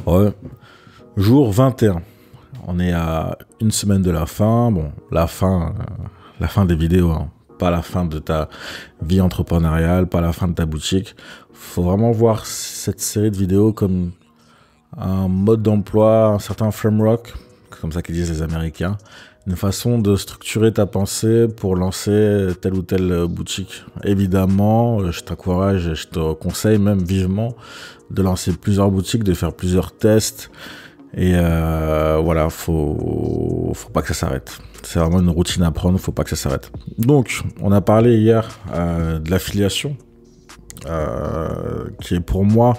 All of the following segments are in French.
Ouais. Jour 21. On est à une semaine de la fin. Bon, la fin des vidéos, hein. Pas la fin de ta vie entrepreneuriale, pas la fin de ta boutique. Faut vraiment voir cette série de vidéos comme un mode d'emploi, un certain framework, comme ça qu'ils disent les Américains, une façon de structurer ta pensée pour lancer telle ou telle boutique. Évidemment, je t'encourage et je te conseille même vivement de lancer plusieurs boutiques, de faire plusieurs tests. Et voilà, faut pas que ça s'arrête. C'est vraiment une routine à prendre, faut pas que ça s'arrête. Donc, on a parlé hier de l'affiliation, qui est pour moi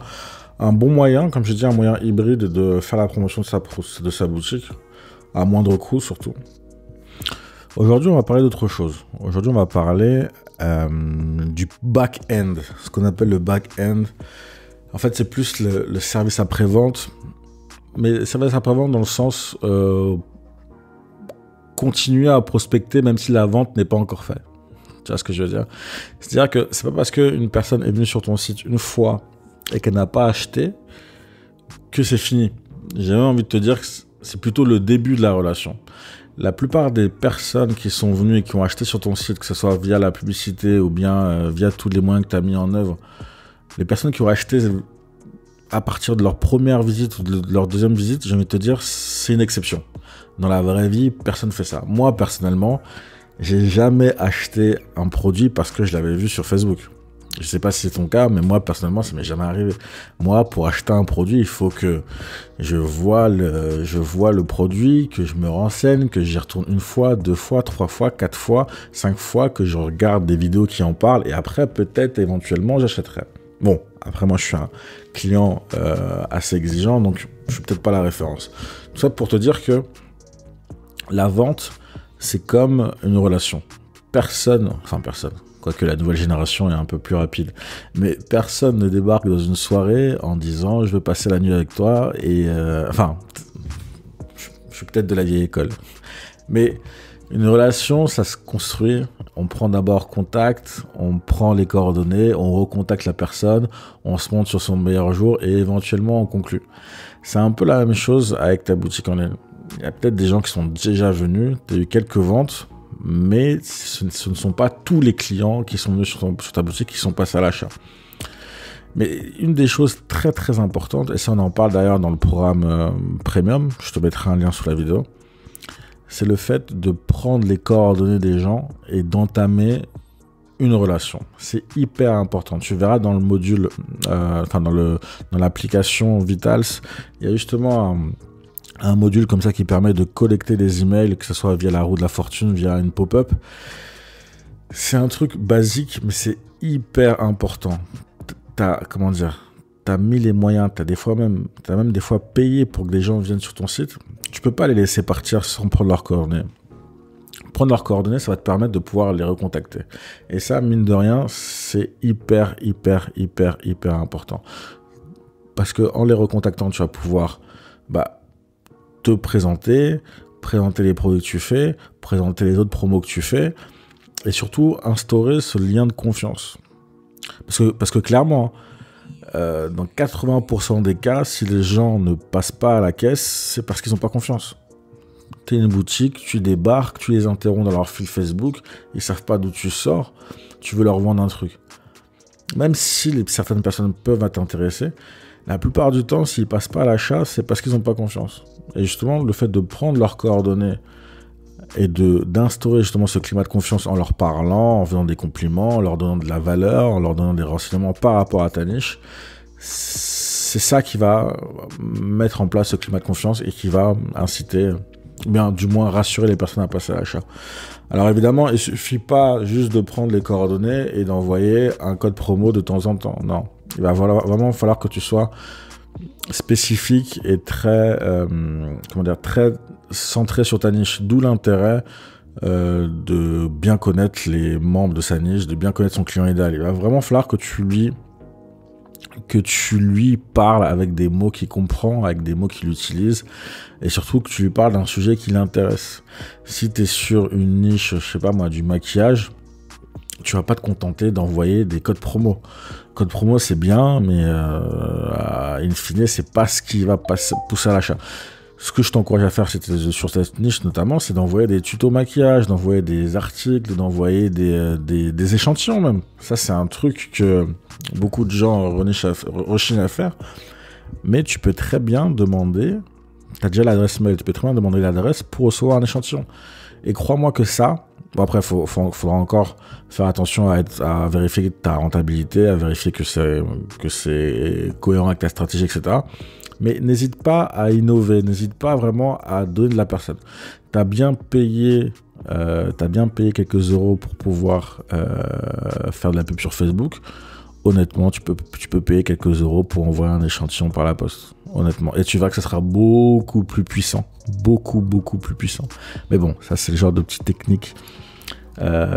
un bon moyen, comme je dis, un moyen hybride de faire la promotion de sa boutique, à moindre coût surtout. Aujourd'hui, on va parler d'autre chose. Aujourd'hui, on va parler du back-end, ce qu'on appelle le back-end. En fait, c'est plus le service après-vente, mais service après-vente dans le sens continuer à prospecter même si la vente n'est pas encore faite. Tu vois ce que je veux dire? C'est-à-dire que c'est pas parce qu'une personne est venue sur ton site une fois et qu'elle n'a pas acheté que c'est fini. J'ai même envie de te dire que c'est plutôt le début de la relation. La plupart des personnes qui sont venues et qui ont acheté sur ton site, que ce soit via la publicité ou bien via tous les moyens que tu as mis en œuvre, les personnes qui ont acheté à partir de leur première visite ou de leur deuxième visite, j'ai envie de te dire, c'est une exception. Dans la vraie vie, personne ne fait ça. Moi, personnellement, j'ai jamais acheté un produit parce que je l'avais vu sur Facebook. Je sais pas si c'est ton cas, mais moi, personnellement, ça m'est jamais arrivé. Moi, pour acheter un produit, il faut que je vois le produit, que je me renseigne, que j'y retourne une fois, deux fois, trois fois, quatre fois, cinq fois, que je regarde des vidéos qui en parlent, et après, peut-être, éventuellement, j'achèterai. Bon, après, moi, je suis un client assez exigeant, donc je suis peut-être pas la référence. Tout ça pour te dire que la vente, c'est comme une relation. Personne, quoique la nouvelle génération est un peu plus rapide, mais personne ne débarque dans une soirée en disant « je veux passer la nuit avec toi » et... je suis peut-être de la vieille école. Mais une relation, ça se construit. On prend d'abord contact, on prend les coordonnées, on recontacte la personne, on se montre sur son meilleur jour et éventuellement on conclut. C'est un peu la même chose avec ta boutique en ligne. Il y a peut-être des gens qui sont déjà venus, tu as eu quelques ventes, mais ce ne sont pas tous les clients qui sont venus sur ta boutique qui sont passés à l'achat. Mais une des choses très très importantes, et ça on en parle d'ailleurs dans le programme Premium, je te mettrai un lien sous la vidéo, c'est le fait de prendre les coordonnées des gens et d'entamer une relation. C'est hyper important. Tu verras dans le module, dans l'application Vitals, il y a justement un module comme ça qui permet de collecter des emails, que ce soit via la roue de la fortune, via une pop-up. C'est un truc basique, mais c'est hyper important. T'as mis les moyens, t'as même des fois payé pour que des gens viennent sur ton site. Tu peux pas les laisser partir sans prendre leurs coordonnées. Prendre leurs coordonnées, ça va te permettre de pouvoir les recontacter. Et ça, mine de rien, c'est hyper important. Parce que en les recontactant, tu vas pouvoir te présenter les produits que tu fais, présenter les autres promos que tu fais, et surtout instaurer ce lien de confiance. Parce que clairement, dans 80% des cas, si les gens ne passent pas à la caisse, c'est parce qu'ils n'ont pas confiance. Tu es une boutique, tu débarques, tu les interromps dans leur fil Facebook, ils savent pas d'où tu sors, tu veux leur vendre un truc. Même si certaines personnes peuvent t'intéresser, la plupart du temps, s'ils passent pas à l'achat, c'est parce qu'ils n'ont pas confiance. Et justement, le fait de prendre leurs coordonnées et d'instaurer justement ce climat de confiance en leur parlant, en faisant des compliments, en leur donnant de la valeur, en leur donnant des renseignements par rapport à ta niche, c'est ça qui va mettre en place ce climat de confiance et qui va inciter, bien du moins rassurer les personnes à passer à l'achat. Alors évidemment, il suffit pas juste de prendre les coordonnées et d'envoyer un code promo de temps en temps. Non, il va vraiment falloir que tu sois spécifique et très centré sur ta niche, d'où l'intérêt de bien connaître les membres de sa niche, de bien connaître son client idéal. Il va vraiment falloir que tu lui parles avec des mots qu'il comprend, avec des mots qu'il utilise, et surtout que tu lui parles d'un sujet qui l'intéresse. Si tu es sur une niche, je sais pas moi, du maquillage, tu vas pas te contenter d'envoyer des codes promo. Code promo, c'est bien, mais in fine, c'est pas ce qui va pousser à l'achat. Ce que je t'encourage à faire sur cette niche notamment, c'est d'envoyer des tutos maquillage, d'envoyer des articles, d'envoyer des échantillons même. Ça, c'est un truc que beaucoup de gens rechignent à faire. Mais tu peux très bien demander, tu as déjà l'adresse mail, tu peux très bien demander l'adresse pour recevoir un échantillon. Et crois-moi que ça, bon après, faudra encore faire attention à vérifier ta rentabilité, à vérifier que c'est cohérent avec ta stratégie, etc. Mais n'hésite pas à innover, n'hésite pas vraiment à donner de la personne. Tu as bien payé quelques euros pour pouvoir faire de la pub sur Facebook. Honnêtement, tu peux payer quelques euros pour envoyer un échantillon par la poste. Honnêtement. Et tu verras que ça sera beaucoup plus puissant. Beaucoup plus puissant. Mais bon, ça c'est le genre de petite technique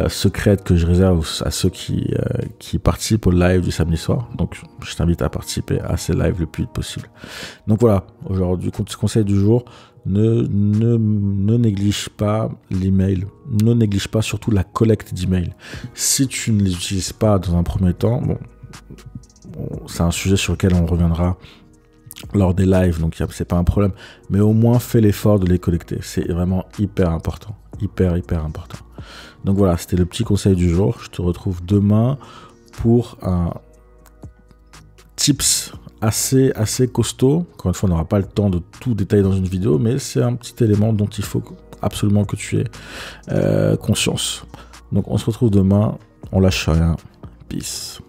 secrète que je réserve à ceux qui participent au live du samedi soir. Donc je t'invite à participer à ces lives le plus vite possible. Donc voilà, aujourd'hui, conseil du jour, ne néglige pas l'email, ne néglige pas surtout la collecte d'email. Si tu ne les utilises pas dans un premier temps, bon, c'est un sujet sur lequel on reviendra lors des lives, donc c'est pas un problème, mais au moins fais l'effort de les collecter. C'est vraiment hyper important, hyper important. Donc voilà, c'était le petit conseil du jour. Je te retrouve demain pour un tips assez costaud. Encore une fois, on n'aura pas le temps de tout détailler dans une vidéo, mais c'est un petit élément dont il faut absolument que tu aies conscience. Donc on se retrouve demain, on lâche rien. Peace.